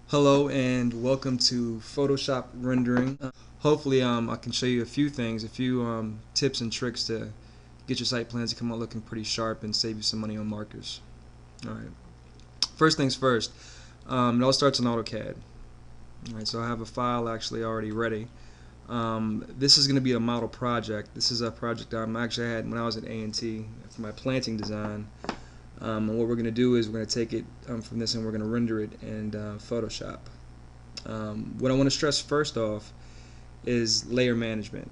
Hello and welcome to Photoshop rendering. Hopefully I can show you a few things, a few tips and tricks to get your site plans to come out looking pretty sharp and save you some money on markers. Alright, first things first, it all starts in AutoCAD. Alright, so I have a file actually already ready. This is going to be a model project. This is a project I actually had when I was at A&T for my planting design. And what we're going to do is we're going to take it from this and we're going to render it in Photoshop. What I want to stress first off is layer management.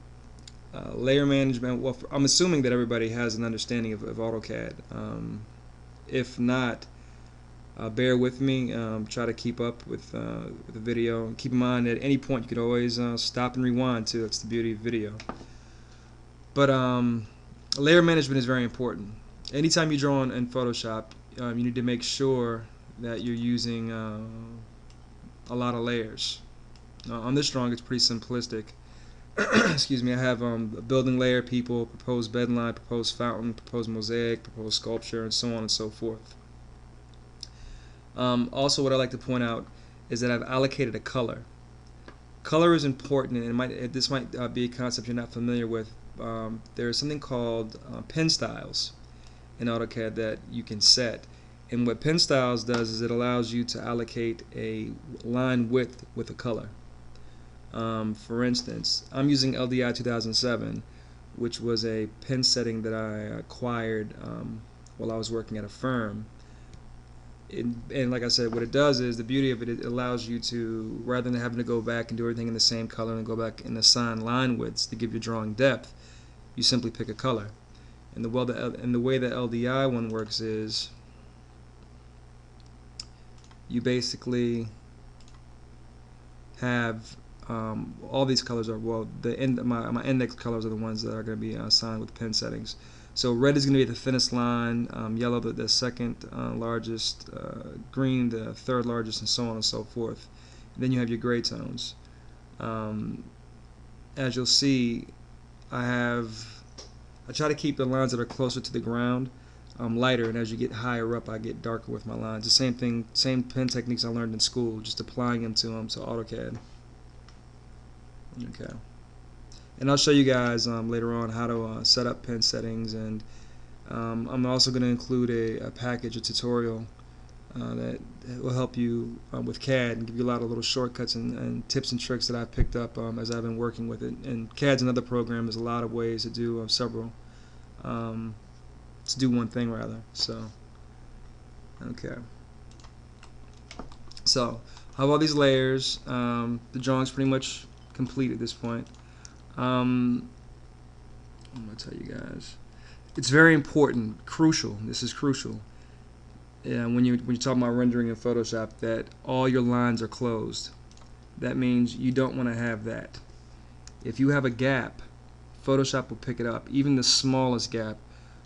Layer management, well, I'm assuming that everybody has an understanding of AutoCAD. If not, bear with me, try to keep up with the video. Keep in mind at any point you could always stop and rewind too. That's the beauty of video. But layer management is very important. Anytime you draw in Photoshop, you need to make sure that you're using a lot of layers. On this drawing, it's pretty simplistic. Excuse me. I have a building layer, people, proposed bedline, proposed fountain, proposed mosaic, proposed sculpture, and so on and so forth. Also, what I like to point out is that I've allocated a color. Color is important, and this might be a concept you're not familiar with. There's something called pen styles in AutoCAD that you can set, and what pen styles does is it allows you to allocate a line width with a color. For instance, I'm using LDI 2007, which was a pen setting that I acquired while I was working at a firm. And like I said, what it does is, the beauty of it, it allows you to, rather than having to go back and do everything in the same color and go back and assign line widths to give your drawing depth, you simply pick a color. And the way the LDI one works is you basically have all these colors are, well, my index colors are the ones that are going to be assigned with pen settings. So red is going to be the thinnest line, yellow the second largest, green the third largest, and so on and so forth. And then you have your gray tones. As you'll see, I try to keep the lines that are closer to the ground lighter, and as you get higher up, I get darker with my lines. The same thing, same pen techniques I learned in school, just applying them to AutoCAD. Okay, and I'll show you guys later on how to set up pen settings, and I'm also going to include a package, a tutorial that will help you with CAD and give you a lot of little shortcuts and tips and tricks that I've picked up as I've been working with it. And CAD's another program. There's a lot of ways to do to do one thing rather. So, okay. So, how about these layers? The drawing's pretty much complete at this point. I'm gonna tell you guys, it's very important, crucial. This is crucial. When you're talking about rendering in Photoshop, that all your lines are closed. That means you don't want to have that. If you have a gap, Photoshop will pick it up. Even the smallest gap,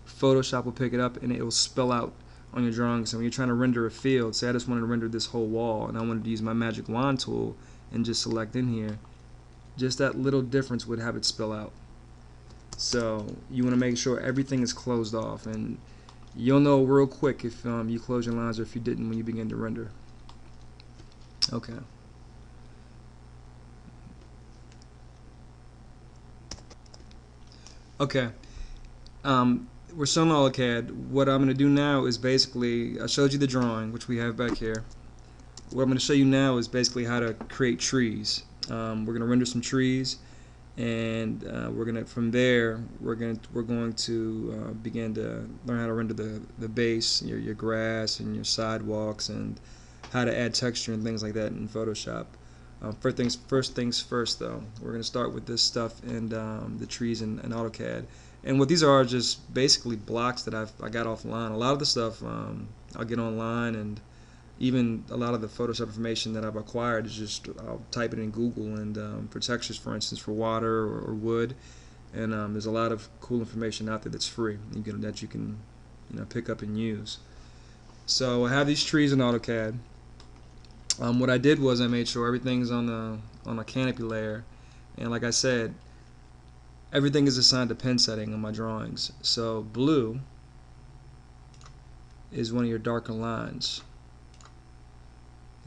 Photoshop will pick it up and it will spell out on your drawing. So when you're trying to render a field, say I just wanted to render this whole wall and I wanted to use my magic wand tool and just select in here, just that little difference would have it spell out. So you want to make sure everything is closed off, and you'll know real quick if you close your lines or if you didn't when you begin to render. Okay. Okay. We're still in AutoCAD. What I'm going to do now is basically, I showed you the drawing, which we have back here. What I'm going to show you now is basically how to create trees. We're going to render some trees, and we're going to, from there, we're going to begin to learn how to render the base, your grass and your sidewalks, and how to add texture and things like that in Photoshop. First things first, though, we're going to start with this stuff and the trees in AutoCAD. And what these are just basically blocks that I got offline. A lot of the stuff I'll get online, and even a lot of the Photoshop information that I've acquired is just, I'll type it in Google, and for textures, for instance, for water or wood, and there's a lot of cool information out there that's free that you can pick up and use. So I have these trees in AutoCAD. What I did was I made sure everything's on a canopy layer, and like I said, everything is assigned to pen setting on my drawings. So blue is one of your darker lines.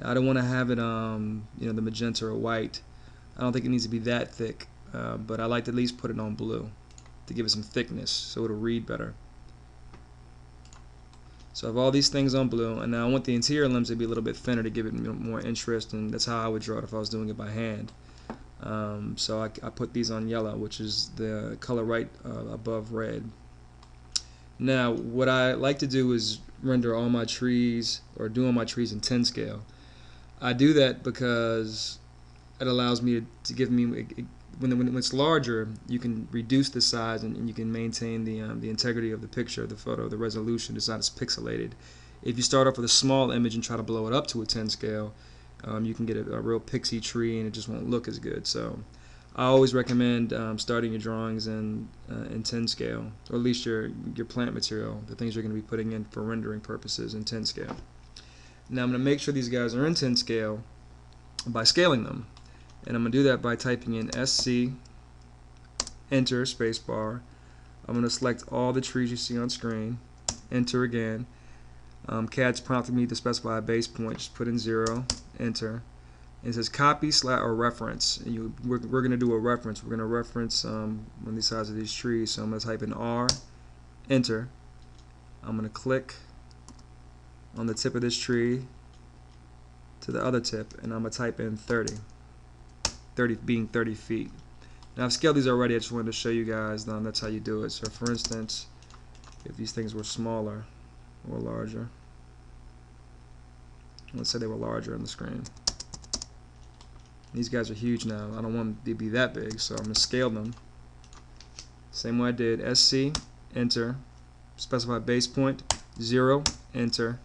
I don't want to have it the magenta or white. I don't think it needs to be that thick, but I like to at least put it on blue to give it some thickness so it'll read better. So I have all these things on blue, and now I want the interior limbs to be a little bit thinner to give it more interest, and that's how I would draw it if I was doing it by hand. So I put these on yellow, which is the color right above red. Now what I like to do is render all my trees, or do all my trees in 10 scale. I do that because it allows me to give me, when it's larger, you can reduce the size and you can maintain the integrity of the picture, the photo, the resolution. It's not as pixelated. If you start off with a small image and try to blow it up to a 10 scale, you can get a real pixie tree and it just won't look as good. So I always recommend starting your drawings in 10 scale, or at least your plant material, the things you're going to be putting in for rendering purposes, in 10 scale. Now I'm going to make sure these guys are in 10 scale by scaling them. And I'm going to do that by typing in SC, enter, spacebar. I'm going to select all the trees you see on screen, enter again. CAD's prompted me to specify a base point, just put in 0, enter. And it says copy or reference. And we're going to do a reference. We're going to reference one of the sides of these trees. So I'm going to type in R, enter. I'm going to click on the tip of this tree to the other tip, and I'm going to type in 30. 30 being 30 feet. Now I've scaled these already. I just wanted to show you guys that's how you do it. So for instance, if these things were smaller or larger, let's say they were larger on the screen. These guys are huge now. I don't want them to be that big, so I'm going to scale them. Same way I did. SC, enter. Specify base point, 0, enter.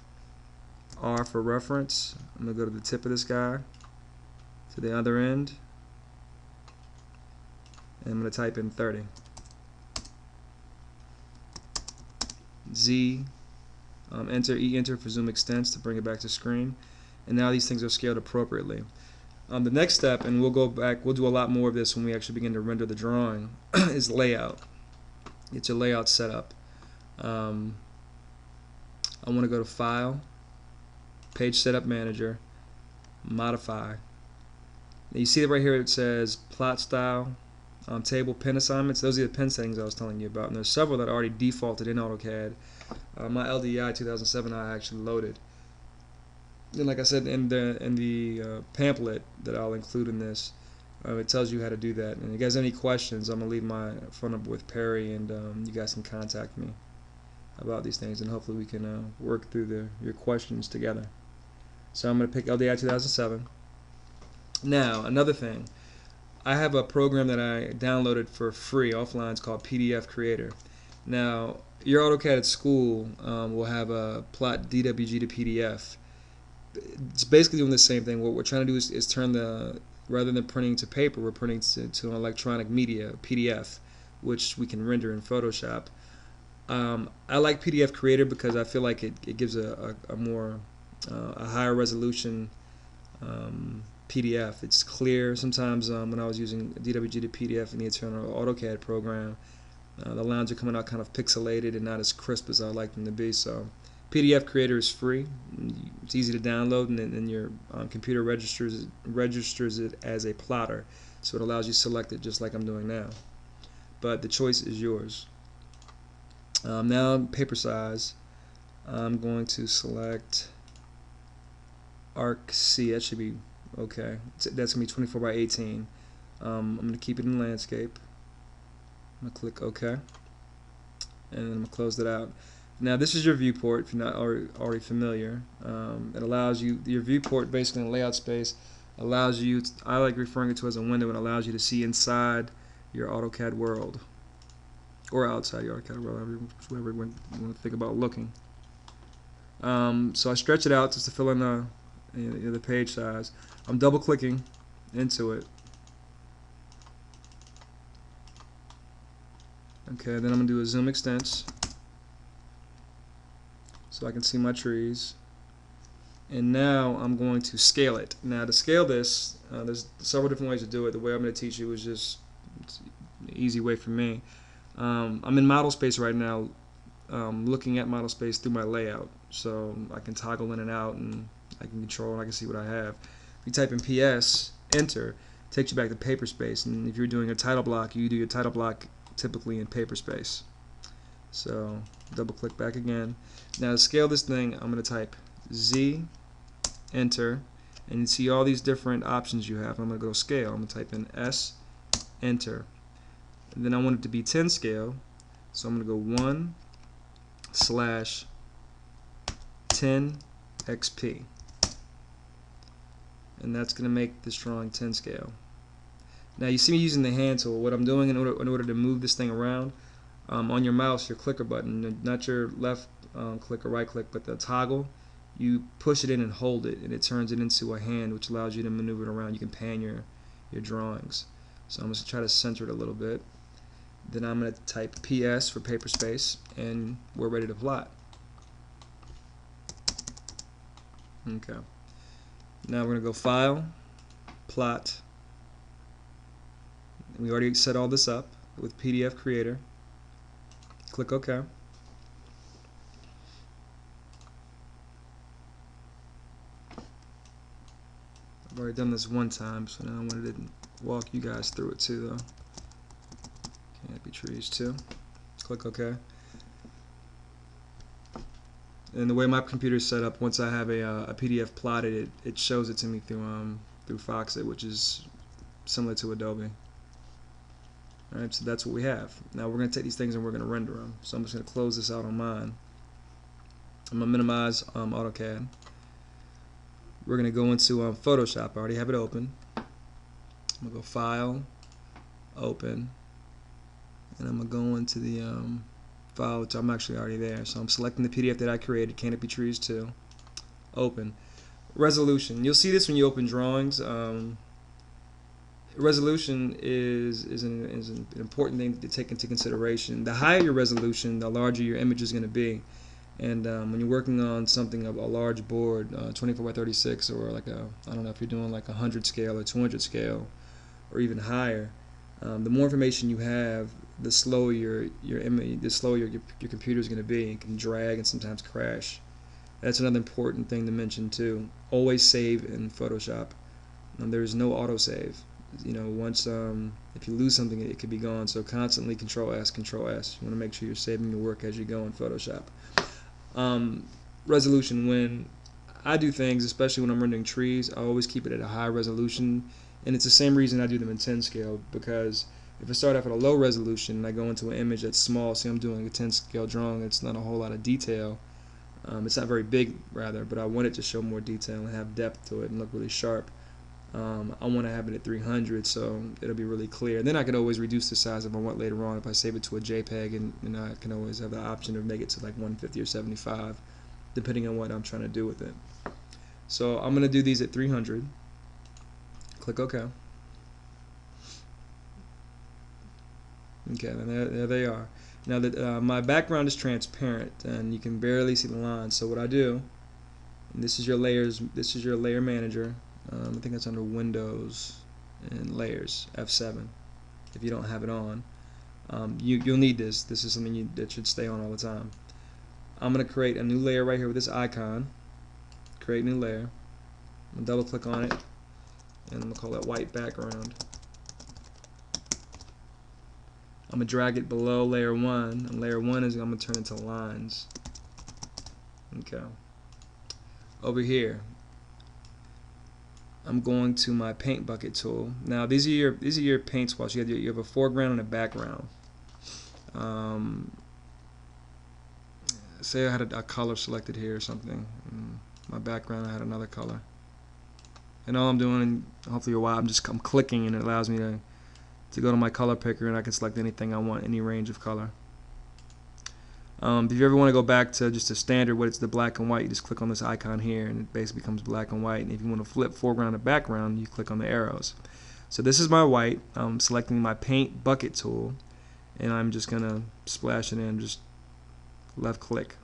R for reference. I'm going to go to the tip of this guy, to the other end, and I'm going to type in 30. Z, enter, enter for zoom extents to bring it back to screen. And now these things are scaled appropriately. The next step, and we'll go back, we'll do a lot more of this when we actually begin to render the drawing, is layout. Get your layout set up. I want to go to File, Page Setup Manager, Modify. Now you see that right here it says Plot Style, Table Pin Assignments. Those are the pin settings I was telling you about, and there's several that are already defaulted in AutoCAD. My LDI 2007 I actually loaded. And like I said in the pamphlet that I'll include in this, it tells you how to do that. And if you guys have any questions, I'm going to leave my phone number with Perry, and you guys can contact me about these things, and hopefully we can work through your questions together. So I'm going to pick LDI 2007. Now, another thing, I have a program that I downloaded for free offline. It's called PDF Creator. Now, your AutoCAD at school will have a plot DWG to PDF. It's basically doing the same thing. What we're trying to do is turn rather than printing to paper, we're printing to an electronic media, PDF, which we can render in Photoshop. I like PDF Creator because I feel like it gives a higher resolution PDF. It's clear. Sometimes when I was using DWG to PDF in the internal AutoCAD program, the lines are coming out kind of pixelated and not as crisp as I like them to be. So PDF Creator is free. It's easy to download, and then your computer registers it as a plotter, so it allows you to select it just like I'm doing now. But the choice is yours. Now paper size, I'm going to select Arc C. That should be okay. That's going to be 24 by 18. I'm going to keep it in landscape. I'm going to click OK, and then I'm going to close that out. Now this is your viewport if you're not already familiar. It allows you, your viewport basically in layout space allows you, I like referring to it as a window, and allows you to see inside your AutoCAD world, or outside your AutoCAD world, wherever you want to think about looking. So I stretch it out just to fill in the page size. I'm double clicking into it. Okay, then I'm going to do a zoom extents so I can see my trees. And now I'm going to scale it. Now to scale this, there's several different ways to do it. The way I'm going to teach you is just an easy way for me. I'm in model space right now, looking at model space through my layout, so I can toggle in and out and I can control and I can see what I have. If you type in PS, enter, it takes you back to paper space. And if you're doing a title block, you do your title block typically in paper space. So double click back again. Now to scale this thing, I'm going to type Z, enter, and you see all these different options you have. I'm going to go scale. I'm going to type in S, enter. And then I want it to be 10 scale, so I'm going to go 1/10 XP. And that's going to make this drawing 10 scale. Now you see me using the hand tool. What I'm doing in order to move this thing around, on your mouse, your clicker button, not your left click or right click, but the toggle, you push it in and hold it, and it turns it into a hand, which allows you to maneuver it around. You can pan your drawings. So I'm going to try to center it a little bit. Then I'm going to type PS for paper space, and we're ready to plot. Okay. Now we're going to go File, Plot. We already set all this up with PDF Creator. Click OK. I've already done this one time, so now I wanted to walk you guys through it too, though. Canopy trees too. Click OK. And the way my computer is set up, once I have a PDF plotted, it shows it to me through Foxit, which is similar to Adobe. Alright, so that's what we have. Now we're going to take these things and we're going to render them. So I'm just going to close this out on mine. I'm going to minimize AutoCAD. We're going to go into Photoshop. I already have it open. I'm going to go File, Open, and I'm going to go into the file, which I'm actually already there. So I'm selecting the PDF that I created, Canopy Trees 2, Open. Resolution. You'll see this when you open drawings. Resolution is an important thing to take into consideration. The higher your resolution, the larger your image is going to be. And when you're working on something of a large board, 24 by 36, or like I don't know if you're doing like 100 scale or 200 scale, or even higher, the more information you have, the slower your computer is going to be. It can drag and sometimes crash. That's another important thing to mention too. Always save in Photoshop. There is no autosave. You know, once if you lose something, it could be gone. So constantly Control S, Control S. You want to make sure you're saving your work as you go in Photoshop. Resolution. When I do things, especially when I'm rendering trees, I always keep it at a high resolution, and it's the same reason I do them in 10 scale, because if I start off at a low resolution and I go into an image that's small, see I'm doing a 10 scale drawing, it's not a whole lot of detail. It's not very big, rather, but I want it to show more detail and have depth to it and look really sharp. I want to have it at 300, so it'll be really clear. Then I could always reduce the size if I want later on. If I save it to a JPEG, and I can always have the option to make it to like 150 or 75, depending on what I'm trying to do with it. So I'm going to do these at 300. Click OK. Okay, and there they are. Now that my background is transparent and you can barely see the lines, so what I do, and this is your layers. This is your layer manager. I think that's under Windows and Layers, F7. If you don't have it on, you'll need this. This is something that should stay on all the time. I'm going to create a new layer right here with this icon. Create new layer. I'm going to double click on it, and I'm going to call that white background. I'm going to drag it below layer 1, and layer 1 is I'm going to turn into lines. Okay. Over here, I'm going to my paint bucket tool. Now these are your paint swatches. You have a foreground and a background. Say I had a color selected here or something. My background I had another color. And all I'm doing, hopefully you're I'm clicking, and it allows me to go to my color picker, and I can select anything I want, any range of color. If you ever want to go back to just a standard, what it's the black and white, you just click on this icon here, and it basically becomes black and white. And if you want to flip foreground to background, you click on the arrows. So this is my white. I'm selecting my paint bucket tool, and I'm just gonna splash it in, just left click,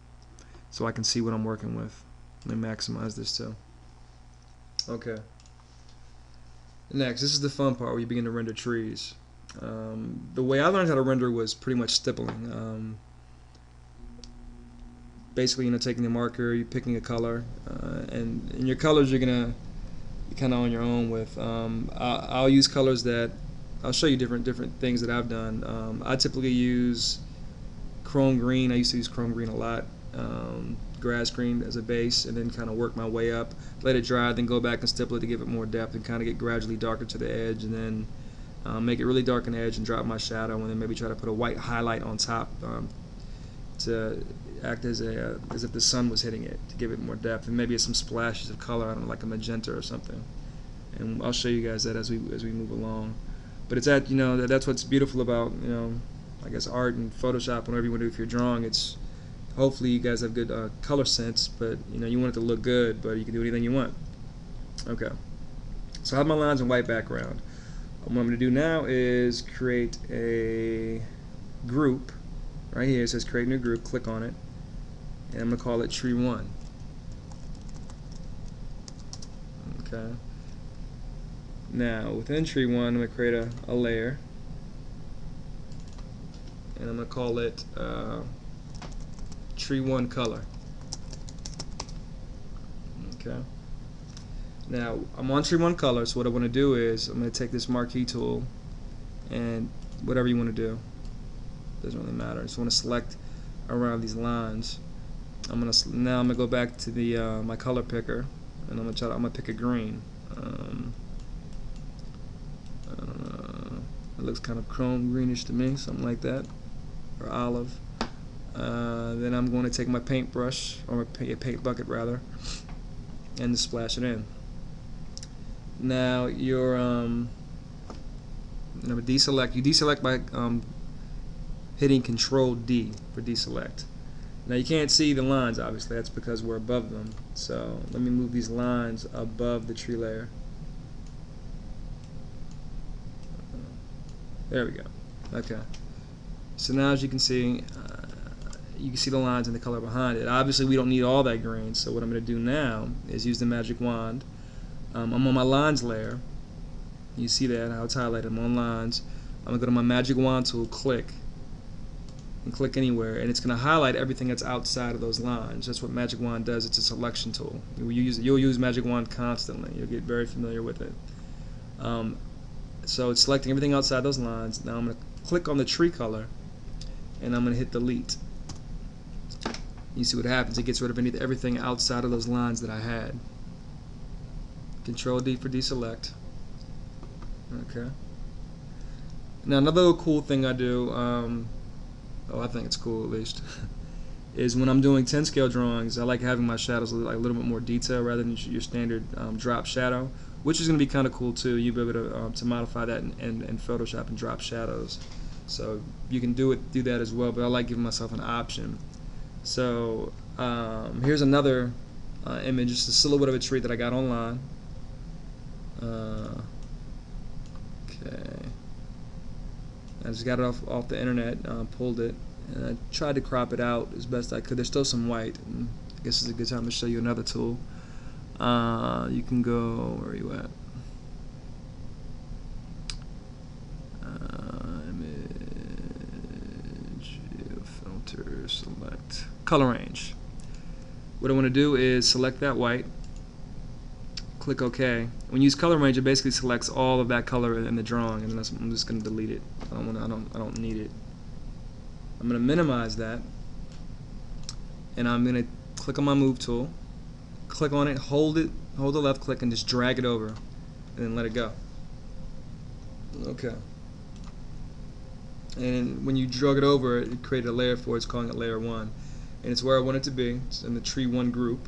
so I can see what I'm working with. Let me maximize this too. Okay. Next, this is the fun part where you begin to render trees. The way I learned how to render was pretty much stippling. basically, taking the marker, you're picking a color, and in your colors you're kind of on your own with. I'll use colors that I'll show you different things that I've done. I typically use chrome green. I used to use chrome green a lot. Grass green as a base, and then kind of work my way up, let it dry, then go back and stipple it to give it more depth and kind of get gradually darker to the edge, and then make it really dark on the edge and drop my shadow, and then maybe try to put a white highlight on top to act as if the sun was hitting it to give it more depth, and maybe some splashes of color, I don't know, like a magenta or something. And I'll show you guys that as we move along. But it's that's what's beautiful about I guess art and Photoshop. Whatever you want to do if you're drawing, it's hopefully you guys have good color sense, but you want it to look good, but you can do anything you want. Okay, so I have my lines in white background. What I'm going to do now is create a group. Right here it says create new group. Click on it, and I'm going to call it tree 1. Okay. Now within tree 1 I'm going to create a layer, and I'm going to call it tree 1 color. Okay. Now I'm on tree 1 color, so what I want to do is I'm going to take this marquee tool, and whatever you want to do, doesn't really matter. I just want to select around these lines. Now I'm gonna go back to the my color picker, and I'm gonna pick a green. It looks kind of chrome greenish to me, something like that, or olive. Then I'm going to take my paintbrush, or a paint bucket rather, and splash it in. Now you're deselect. You deselect by hitting Control D for deselect. Now you can't see the lines, obviously. That's because we're above them. So let me move these lines above the tree layer. There we go. Okay. So now, as you can see the lines and the color behind it. Obviously, we don't need all that green. So what I'm going to do now is use the magic wand. I'm on my lines layer. You see that how it's highlighted. I'm on lines. I'm going to go to my magic wand tool, click, and click anywhere, and it's going to highlight everything that's outside of those lines. That's what magic wand does. It's a selection tool. You'll use magic wand constantly. You'll get very familiar with it. So it's selecting everything outside those lines. Now I'm going to click on the tree color, and I'm going to hit delete. You see what happens. It gets rid of everything outside of those lines that I had. Control D for deselect. Okay. Now another cool thing I do, I think it's cool at least, is when I'm doing 10 scale drawings, I like having my shadows a little bit more detail rather than your standard drop shadow, which is going to be kind of cool too. You'll be able to modify that in Photoshop and drop shadows. So you can do that as well, but I like giving myself an option. So here's another image, just a silhouette of a tree that I got online. Okay. I just got it off the internet, pulled it, and I tried to crop it out as best I could. There's still some white, and I guess it's a good time to show you another tool. You can go, where are you at? Image, filter, select, color range. What I want to do is select that white, click OK. When you use color range, it basically selects all of that color in the drawing, and then I'm just going to delete it. I don't need it. I'm going to minimize that, and I'm going to click on my move tool, click on it, hold the left click, and just drag it over, and then let it go. Okay. And when you drag it over, it created a layer for it. It's calling it layer 1, and it's where I want it to be. It's in the tree 1 group.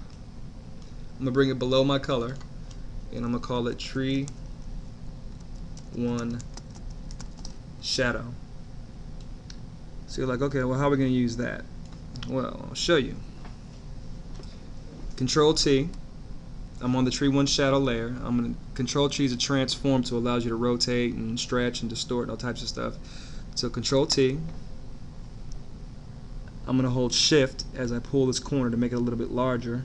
I'm going to bring it below my color, and I'm going to call it tree 1 shadow. So you're like, okay, well, how are we going to use that? Well, I'll show you. Control T. I'm on the tree 1 shadow layer. I'm going to Control T is a transform tool, allows you to rotate and stretch and distort and all types of stuff. So Control T. I'm going to hold Shift as I pull this corner to make it a little bit larger.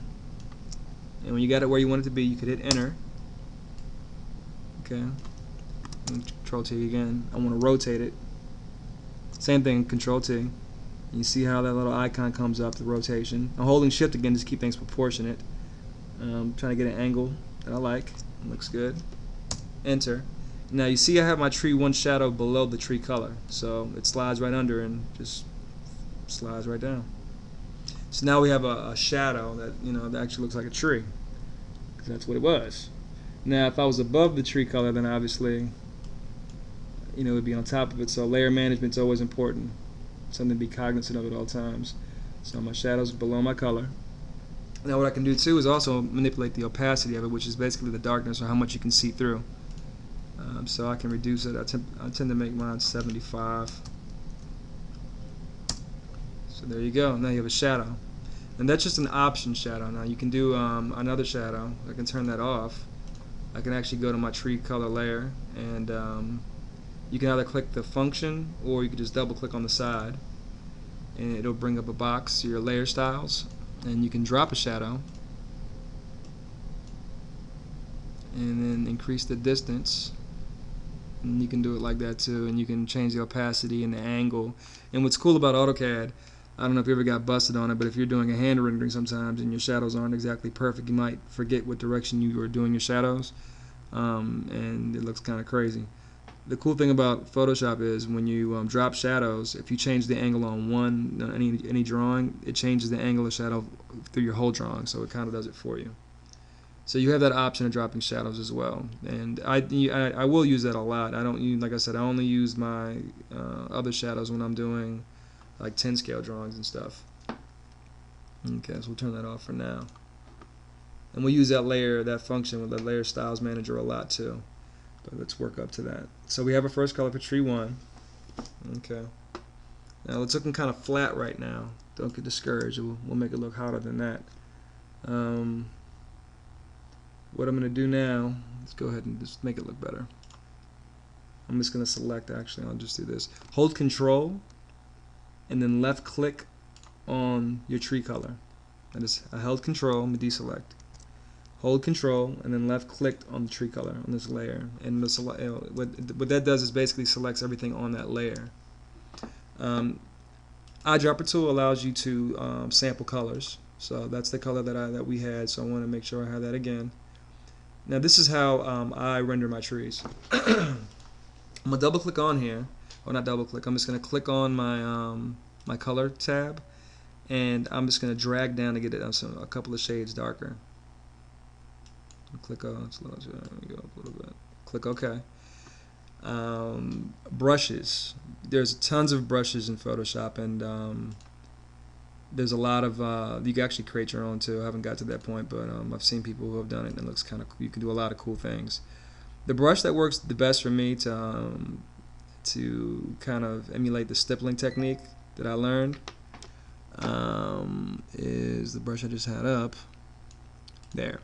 And when you got it where you want it to be, you could hit Enter. Okay. And Control T again. I want to rotate it. Same thing, Control T. And you see how that little icon comes up, the rotation. I'm holding shift again just to keep things proportionate. Trying to get an angle that I like. It looks good. Enter. Now you see I have my tree 1 shadow below the tree color, so it slides right under and just slides right down. So now we have a shadow that that actually looks like a tree, because that's what it was. Now if I was above the tree color, then obviously it would be on top of it. So layer management is always important, something to be cognizant of at all times. So my shadow's below my color. Now what I can do too is also manipulate the opacity of it, which is basically the darkness or how much you can see through. So I can reduce it. I tend to make mine 75. So there you go. Now you have a shadow. And that's just an option shadow. Now you can do another shadow. I can turn that off. I can actually go to my tree color layer, and you can either click the function or you can just double click on the side, and it'll bring up a box, your layer styles, and you can drop a shadow and then increase the distance. And you can do it like that too, and you can change the opacity and the angle. And what's cool about AutoCAD, I don't know if you ever got busted on it, but if you're doing a hand rendering sometimes and your shadows aren't exactly perfect, you might forget what direction you are doing your shadows, and it looks kind of crazy. The cool thing about Photoshop is when you drop shadows, if you change the angle on any drawing, it changes the angle of shadow through your whole drawing, so it kind of does it for you. So you have that option of dropping shadows as well, and I will use that a lot. I don't use, like I said, I only use my other shadows when I'm doing like 10 scale drawings and stuff. Okay, so we'll turn that off for now, and we'll use that function with the layer styles manager a lot too. But let's work up to that. So we have our first color for tree 1. Okay. Now it's looking kind of flat right now. Don't get discouraged. We'll make it look hotter than that. What I'm going to do now, let's go ahead and just make it look better. I'm just going to select, actually, I'll just do this. Hold Control and then left click on your tree color. I held Control, I'm going to deselect. Hold Control and then left click on the tree color on this layer. And what that does is basically selects everything on that layer. Eyedropper tool allows you to sample colors. So that's the color that we had, so I want to make sure I have that again. Now this is how I render my trees. I'm going to double click on here, or not double click, I'm just going to click on my my color tab, and I'm just going to drag down to get it a couple of shades darker. Click on, let me go up a little bit. Click OK. Brushes. There's tons of brushes in Photoshop, and there's a lot of you can actually create your own too. I haven't got to that point, but I've seen people who have done it, and it looks kind of cool. You can do a lot of cool things. The brush that works the best for me to kind of emulate the stippling technique that I learned is the brush I just had up there.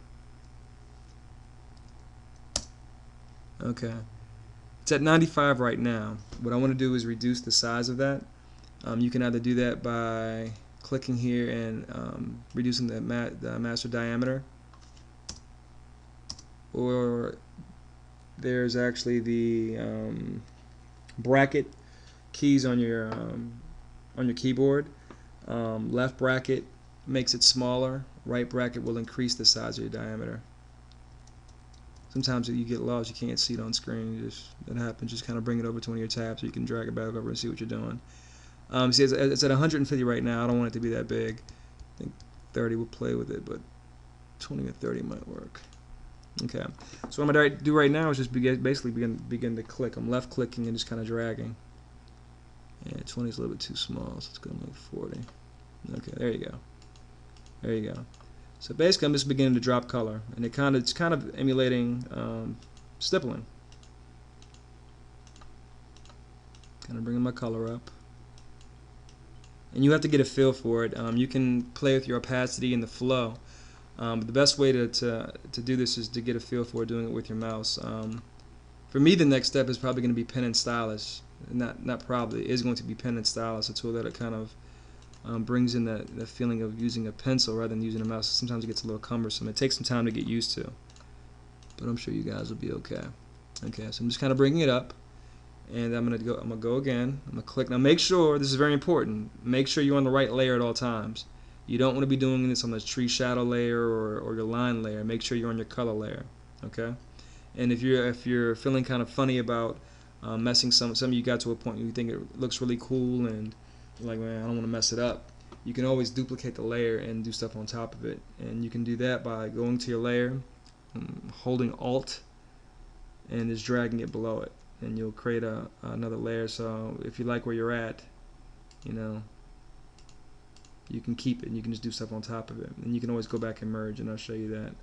Okay, it's at 95 right now. What I want to do is reduce the size of that. You can either do that by clicking here and reducing the master diameter, or there's actually the bracket keys on your keyboard. Left bracket makes it smaller. Right bracket will increase the size of your diameter. Sometimes if you get lost, you can't see it on screen. That happens. Just kind of bring it over to one of your tabs so you can drag it back over and see what you're doing. See, it's at 150 right now. I don't want it to be that big. I think 30 will play with it, but 20 or 30 might work. Okay. So what I'm going to do right now is just basically begin to click. I'm left clicking and just kind of dragging. Yeah, 20 is a little bit too small, so it's going to make 40. Okay, there you go. There you go. So basically, I'm just beginning to drop color, and it's kind of emulating stippling. Kind of bringing my color up, and you have to get a feel for it. You can play with your opacity and the flow. But the best way to do this is to get a feel for it, doing it with your mouse. For me, the next step is probably going to be pen and stylus. Not probably, it is going to be pen and stylus, a tool that it kind of brings in that feeling of using a pencil rather than using a mouse. Sometimes it gets a little cumbersome. It takes some time to get used to, but I'm sure you guys will be okay. Okay, so I'm just kind of bringing it up, And I'm gonna go again. I'm gonna click. Now make sure, this is very important, make sure you're on the right layer at all times. You don't want to be doing this on the tree shadow layer or your line layer. Make sure you're on your color layer. Okay. And if you're feeling kind of funny about messing some of you got to a point where you think it looks really cool and you're like, man, I don't want to mess it up, you can always duplicate the layer and do stuff on top of it. And you can do that by going to your layer, holding Alt, and just dragging it below it, and you'll create another layer. So if you like where you're at, you know, you can keep it and you can just do stuff on top of it, and you can always go back and merge, and I'll show you that.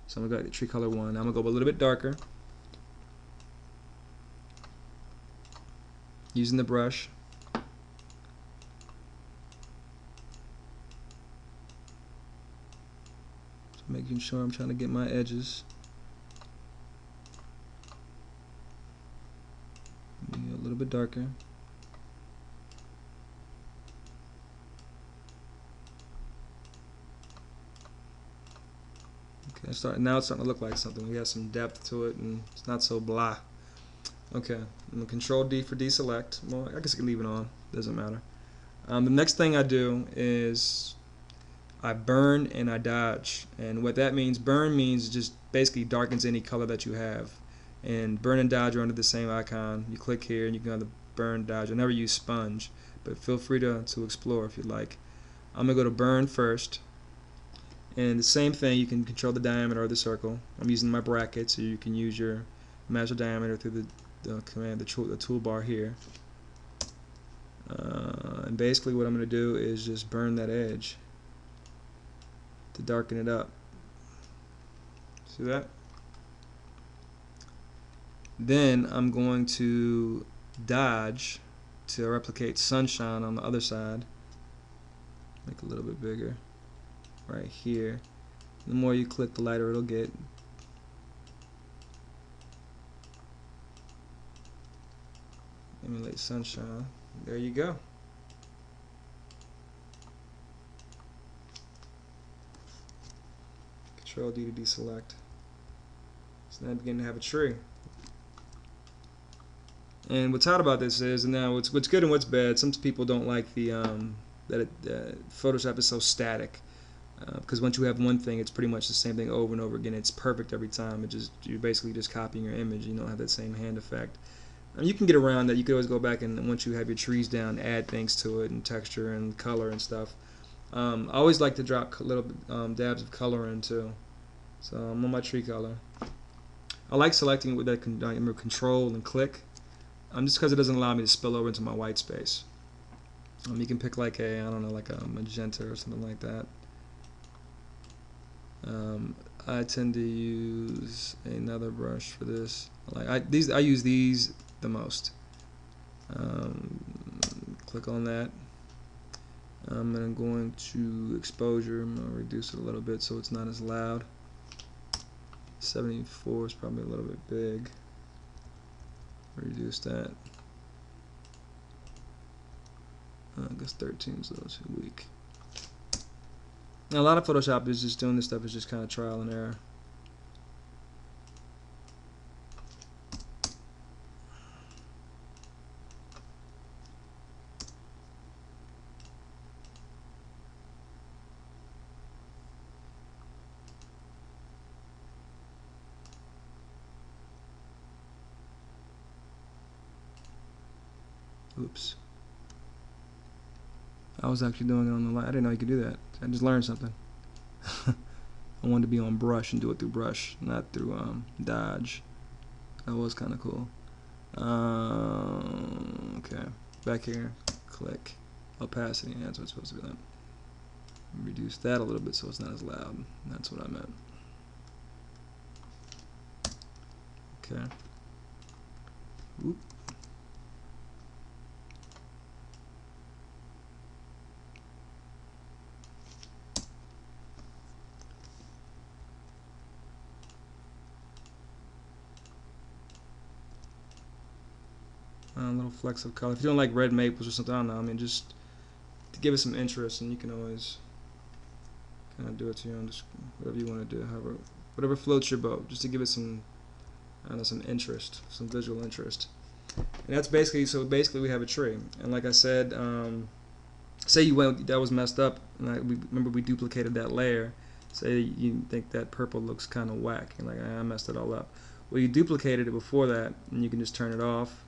So I'm gonna go to tree color 1. I'm gonna go a little bit darker using the brush. So making sure I'm trying to get my edges. Maybe a little bit darker. Okay, now it's starting to look like something. We have some depth to it, and it's not so blah. Okay, I'm gonna Control D for deselect. Well, I guess I can leave it on. Doesn't matter. The next thing I do is I burn and I dodge. And what that means, burn means just basically darkens any color that you have. And burn and dodge are under the same icon. You click here and you can go to burn, dodge. I never use sponge, but feel free to explore if you'd like. I'm gonna go to burn first. And the same thing, you can control the diameter of the circle. I'm using my bracket, so you can use your measure diameter through the command, the toolbar here. And basically what I'm going to do is just burn that edge to darken it up. See that? Then I'm going to dodge to replicate sunshine on the other side. Make it a little bit bigger. Right here. The more you click, the lighter it'll get. Emulate sunshine. There you go. Control D to deselect. So now I begin to have a tree. And what's hot about this is, and now what's good and what's bad. Some people don't like the that Photoshop is so static. Because once you have one thing, it's pretty much the same thing over and over again. It's perfect every time. You're basically just copying your image. You don't have that same hand effect. And you can get around that. You can always go back and once you have your trees down, add things to it and texture and color and stuff. I always like to drop little dabs of color in too. So I'm on my tree color. I like selecting with that control and click. Just because it doesn't allow me to spill over into my white space. You can pick like I don't know, like a magenta or something like that. I tend to use another brush for this. I use these the most. Click on that. And I'm going to exposure. I'm going to reduce it a little bit so it's not as loud. 74 is probably a little bit big. Reduce that. I guess 13 is a little too weak. Now, a lot of Photoshop is just doing this stuff is just kind of trial and error. Oops. I was actually doing it on the line. I didn't know you could do that. I just learned something. I wanted to be on brush and do it through brush, not through dodge. That was kind of cool. Okay, back here, click opacity. That's what it's supposed to be. Like. Reduce that a little bit so it's not as loud. That's what I meant. Okay. Oop. A little flecks of color. If you don't like red maples or something, I don't know. I mean, just to give it some interest, and you can always kind of do it to your own, just whatever you want to do, however, whatever floats your boat, just to give it some, I don't know, some interest, some visual interest. And that's basically, so basically we have a tree. And like I said, say you went, that was messed up, and we remember we duplicated that layer. Say you think that purple looks kind of whack, and like I messed it all up. Well, you duplicated it before that, and you can just turn it off,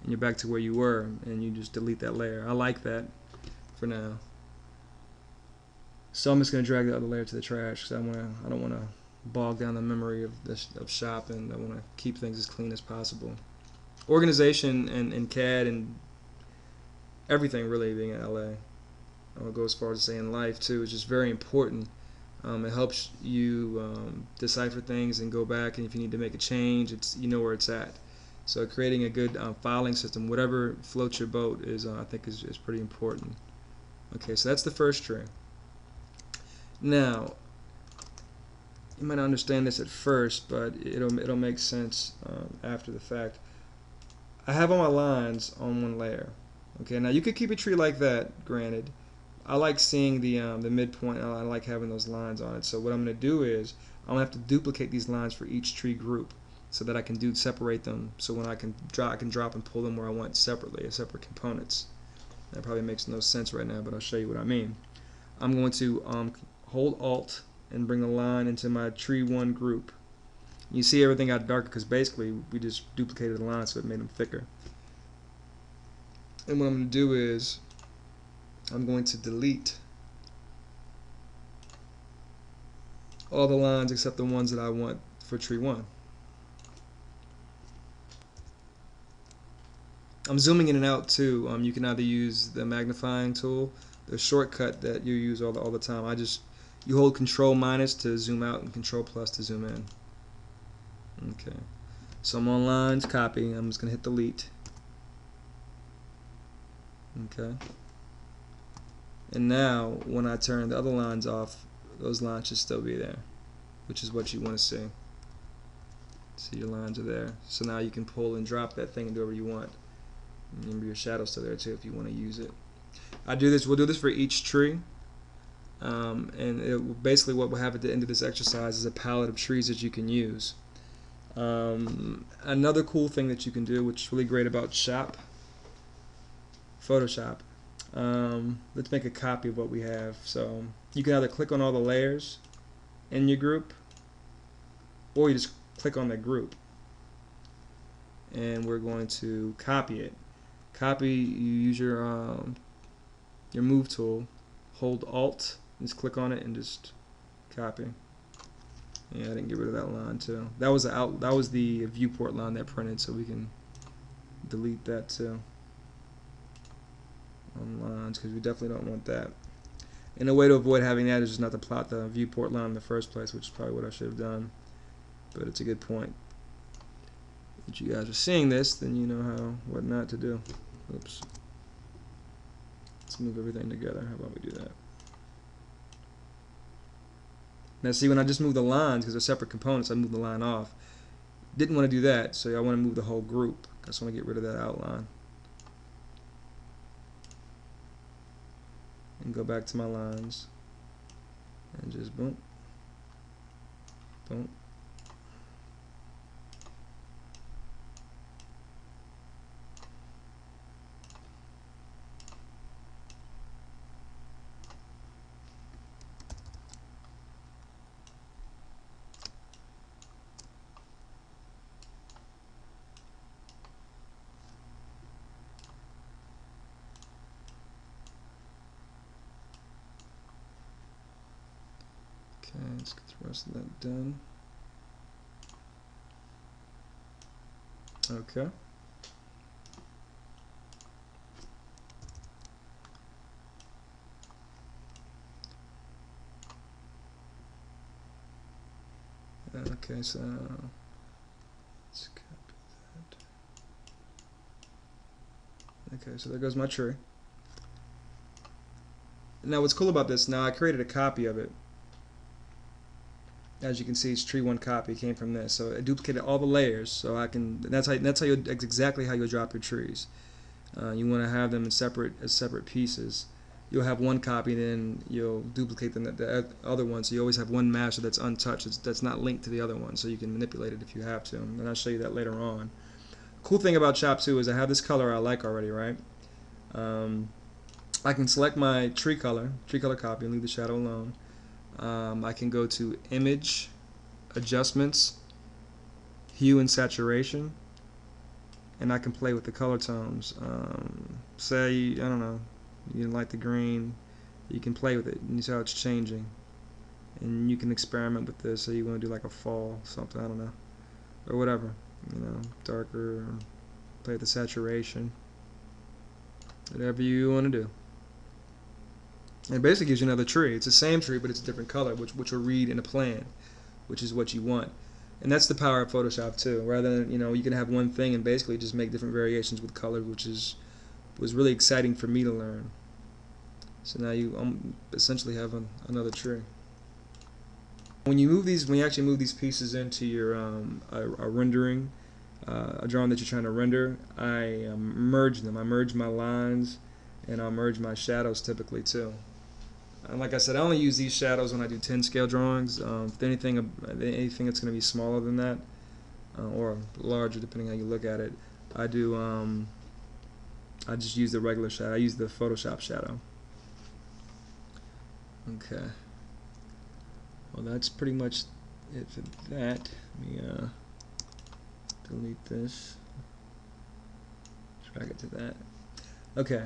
and you're back to where you were, and you just delete that layer. I like that for now. So I'm just gonna drag the other layer to the trash because I don't want to bog down the memory of shop, and I want to keep things as clean as possible. Organization and CAD and everything really being in LA. I'll go as far as to say in life too. It's just very important. It helps you decipher things and go back, and if you need to make a change, you know where it's at. So creating a good filing system, whatever floats your boat, is I think is pretty important. Okay, so that's the first tree. Now, you might not understand this at first, but it'll make sense after the fact. I have all my lines on one layer. Okay, now you could keep a tree like that, granted. I like seeing the midpoint. I like having those lines on it. So what I'm going to do is I'm going to have to duplicate these lines for each tree group, so that I can separate them. So when I can drop and pull them where I want separately, as separate components. That probably makes no sense right now, but I'll show you what I mean. I'm going to hold Alt and bring a line into my tree 1 group. You see everything got darker because basically we just duplicated the lines, so it made them thicker. And what I'm going to do is I'm going to delete all the lines except the ones that I want for tree 1. I'm zooming in and out too. You can either use the magnifying tool, the shortcut that you use all the time. You hold Control minus to zoom out and Control plus to zoom in. Okay, so I'm on lines, copy. I'm just gonna hit delete. Okay, and now when I turn the other lines off, those lines should still be there, which is what you want to see. See, your lines are there. So now you can pull and drop that thing and do whatever you want. Remember, your shadow's still there too if you want to use it. We'll do this for each tree. And basically what we'll have at the end of this exercise is a palette of trees that you can use. Another cool thing that you can do, which is really great about Photoshop, let's make a copy of what we have. So you can either click on all the layers in your group, or you just click on that group, and we're going to copy it. You use your move tool, hold Alt, just click on it and just copy. Yeah, I didn't get rid of that line too. That was the viewport line that printed, so we can delete that too on lines, because we definitely don't want that. And a way to avoid having that is just not to plot the viewport line in the first place, which is probably what I should have done. But it's a good point. If you guys are seeing this, then you know what not to do. Oops. Let's move everything together. How about we do that? Now see, when I just move the lines, because they're separate components, I move the line off. Didn't want to do that, so I want to move the whole group. I just want to get rid of that outline. And go back to my lines. And just boom. Boom. Okay, let's get the rest of that done. Okay. Okay, so let's copy that. Okay, so there goes my tree. Now what's cool about this, now I created a copy of it. As you can see, it's tree 1 copy came from this. So I duplicated all the layers, so I can. That's exactly how you'll drop your trees. You want to have them in separate pieces. You'll have one copy, then you'll duplicate the other one. So you always have one master that's untouched, that's not linked to the other one. So you can manipulate it if you have to. And I'll show you that later on. Cool thing about Chop 2 is I have this color I like already, right? I can select my tree color copy, and leave the shadow alone. I can go to Image, Adjustments, Hue and Saturation, and I can play with the color tones. Say, I don't know, you like the green, you can play with it and you see how it's changing. And you can experiment with this. So you want to do like a fall, something, I don't know, or whatever, darker, play with the saturation, whatever you want to do. And it basically gives you another tree. It's the same tree, but it's a different color, which will read in a plan, which is what you want. And that's the power of Photoshop too. Rather than, you can have one thing and basically just make different variations with colors, which was really exciting for me to learn. So now you essentially have another tree. When you actually move these pieces into your a rendering, a drawing that you're trying to render, I merge them. I merge my lines, and I'll merge my shadows typically too. And like I said, I only use these shadows when I do 10 scale drawings. If anything that's going to be smaller than that, or larger depending how you look at it, I just use the regular shadow. I use the Photoshop shadow. Okay. Well, that's pretty much it for that. Let me delete this. Drag it to that. Okay.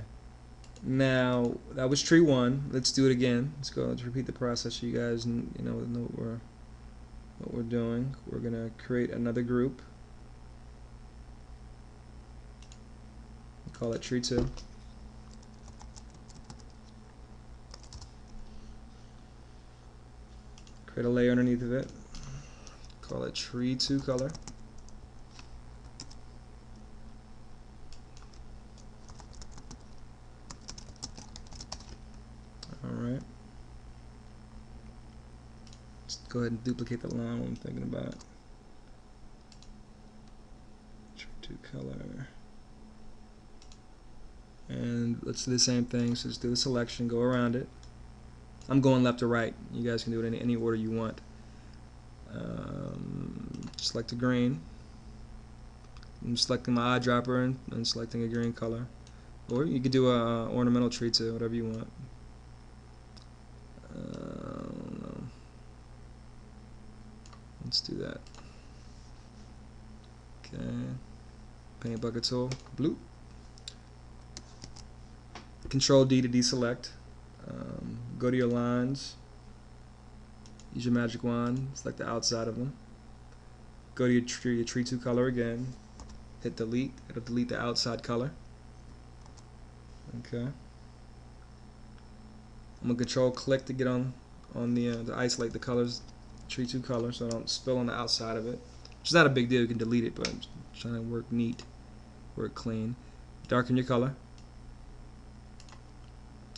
Now that was tree 1. Let's do it again. Let's repeat the process so you guys know what we're doing. We're gonna create another group. Call it tree 2. Create a layer underneath of it. Call it tree 2 color. Alright. Just go ahead and duplicate the line I'm thinking about. Tree 2 color. And let's do the same thing. So just do the selection, go around it. I'm going left to right. You guys can do it in any order you want. Select a green. I'm selecting my eyedropper and selecting a green color. Or you could do a ornamental tree too, whatever you want. Let's do that. Okay. Paint bucket tool. Bloop. Control D to deselect. Go to your lines. Use your magic wand. Select the outside of them. Go to your tree 2 color again. Hit delete. It'll delete the outside color. Okay. I'm gonna control click to get on the to isolate the colors, tree 2 color, so I don't spill on the outside of it. Which is not a big deal. You can delete it, but I'm trying to work neat, work clean. Darken your color.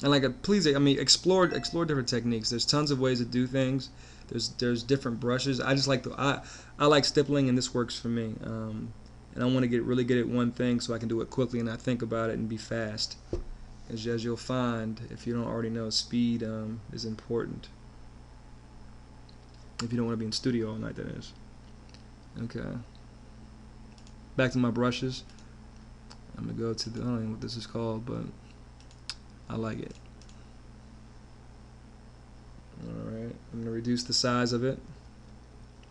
And explore different techniques. There's tons of ways to do things. There's different brushes. I just like I like stippling, and this works for me. And I want to get really good at one thing so I can do it quickly and not think about it and be fast. As you'll find, if you don't already know, speed is important. If you don't want to be in studio all night, that is. Okay. Back to my brushes. I'm gonna go to I don't know what this is called, but I like it. Alright, I'm going to reduce the size of it.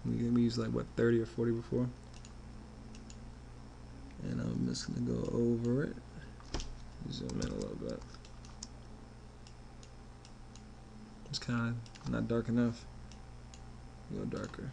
We used like, what, 30 or 40 before? And I'm just going to go over it. Zoom in a little bit. It's kind of not dark enough. Go darker.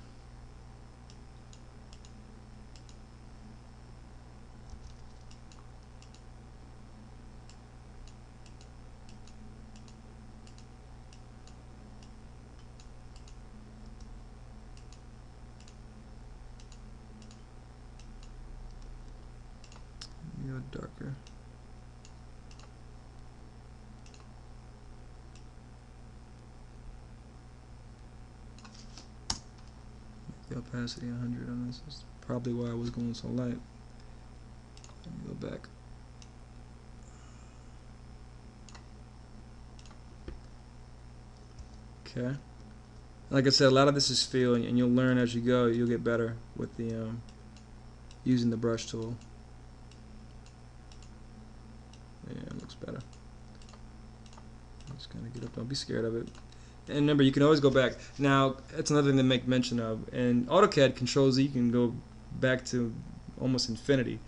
Go darker. The opacity 100 on this is probably why I was going so light. Let me go back. Okay. Like I said, a lot of this is feel, and you'll learn as you go. You'll get better with the using the brush tool. Yeah, it looks better. Just kind of get up. Don't be scared of it. And remember, you can always go back. Now, that's another thing to make mention of. In AutoCAD, Control Z, you can go back to almost infinity.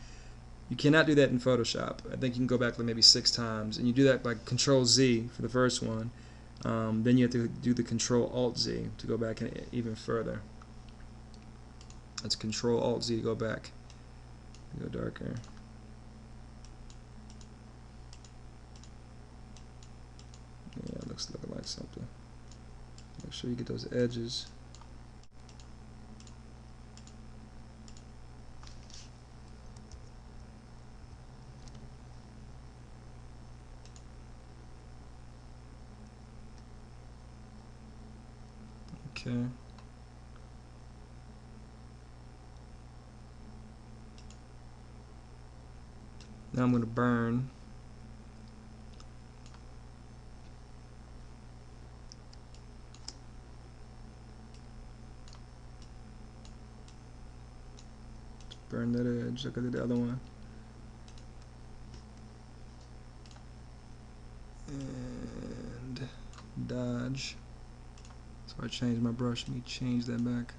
You cannot do that in Photoshop. I think you can go back like maybe 6 times, and you do that by Control Z for the first one. Then you have to do the Control Alt Z to go back even further. That's Control Alt Z to go back. Go darker. Yeah, it looks looking like something. Make sure you get those edges. Okay. Now I'm going to burn. Burn that edge like I did the other one. And dodge. So I changed my brush. Let me change that back.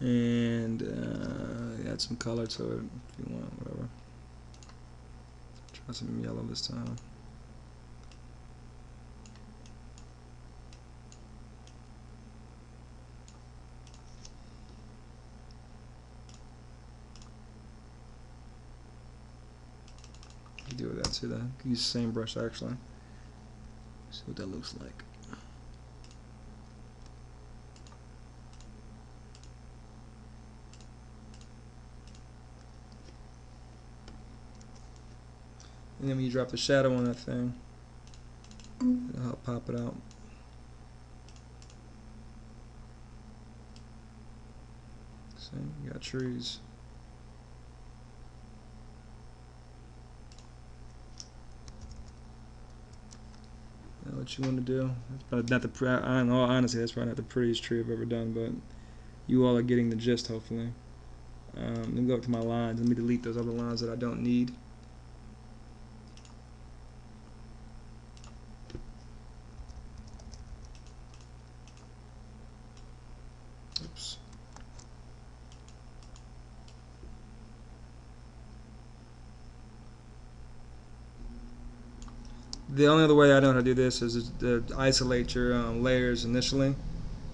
And add some color to it if you want, whatever. Try some yellow this time. You do with that too. Then you can use the same brush actually. See what that looks like. And then when you drop the shadow on that thing, it'll help pop it out. See, you got trees. Now what you want to do, that's probably not the, I don't know, honestly, that's probably not the prettiest tree I've ever done, but you all are getting the gist, hopefully. Let me go up to my lines. Let me delete those other lines that I don't need. Oops. The only other way I know how to do this is to isolate your layers initially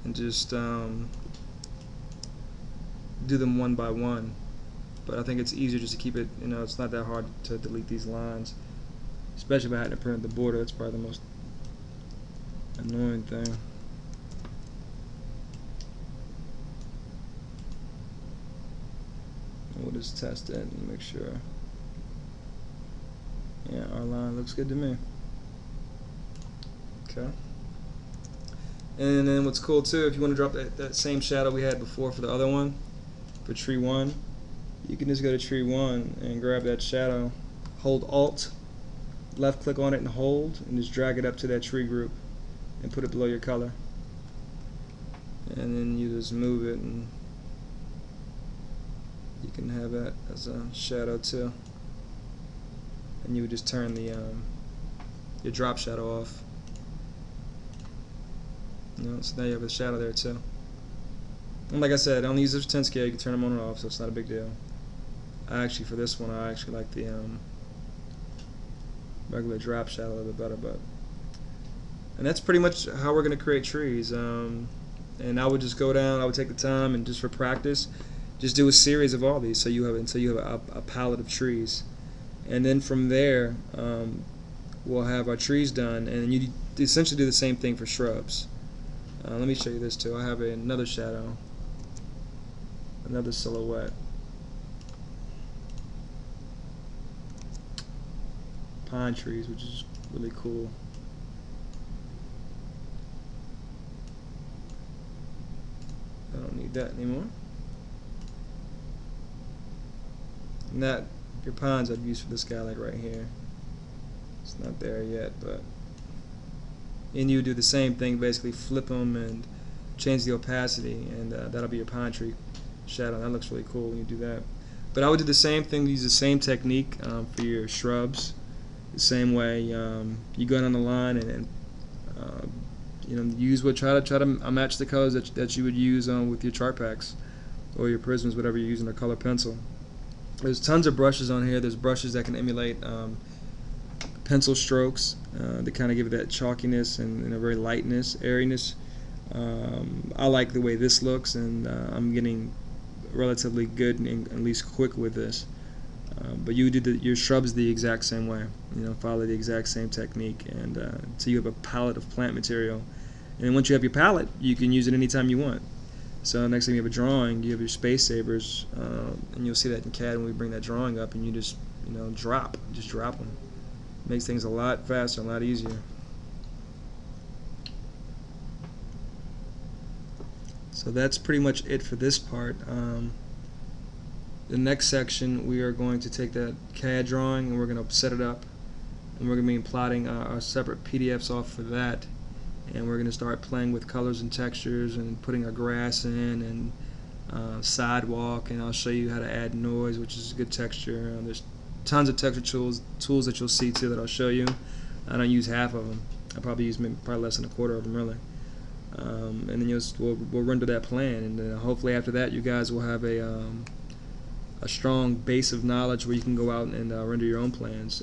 and just do them one by one. But I think it's easier just to keep it, you know, it's not that hard to delete these lines, especially if I hadn't printed the border. That's probably the most annoying thing. We'll just test it and make sure. Yeah, our line looks good to me. Okay. And then what's cool too, if you want to drop that same shadow we had before for the other one, for tree 1, you can just go to tree 1 and grab that shadow, hold Alt, left click on it and hold, and just drag it up to that tree group and put it below your color. And then you just move it and you can have that as a shadow too. And you would just turn the your drop shadow off. You know, so now you have a shadow there too. And like I said, I only use this for 10 scale. You can turn them on and off, so it's not a big deal. Actually, for this one, I actually like the regular drop shadow a little bit better. And that's pretty much how we're going to create trees. And I would just go down. I would take the time and just for practice, just do a series of all these, so you have until you have a palette of trees. And then from there, we'll have our trees done, and you essentially do the same thing for shrubs. Let me show you this too. I have another shadow, another silhouette. pine trees, which is really cool. I don't need that anymore. And that, your pines I'd use for this guy, like right here. It's not there yet, but and you do the same thing, basically flip them and change the opacity, and that'll be your pine tree shadow. That looks really cool when you do that. But I would do the same thing, use the same technique for your shrubs. The same way, you go down the line and you know, use what try to match the colors that you would use with your chart packs or your prisms, whatever you're using, or color pencil. There's tons of brushes on here. There's brushes that can emulate pencil strokes to kind of give it that chalkiness and a very lightness, airiness. I like the way this looks, and I'm getting relatively good and at least quick with this. But you do your shrubs the exact same way. You know, follow the exact same technique, and so you have a palette of plant material. And once you have your palette, you can use it anytime you want. So next time you have a drawing, you have your space savers, and you'll see that in CAD when we bring that drawing up, and you just drop them. Makes things a lot faster, a lot easier. So that's pretty much it for this part. The next section, we are going to take that CAD drawing and we're going to set it up, and we're going to be plotting our separate PDFs off for that, and we're going to start playing with colors and textures and putting our grass in and sidewalk, and I'll show you how to add noise, which is a good texture. There's tons of texture tools that you'll see too that I'll show you. I don't use half of them. I probably use probably less than a quarter of them, really. And then we'll render that plan, and then hopefully after that you guys will have a strong base of knowledge where you can go out and render your own plans.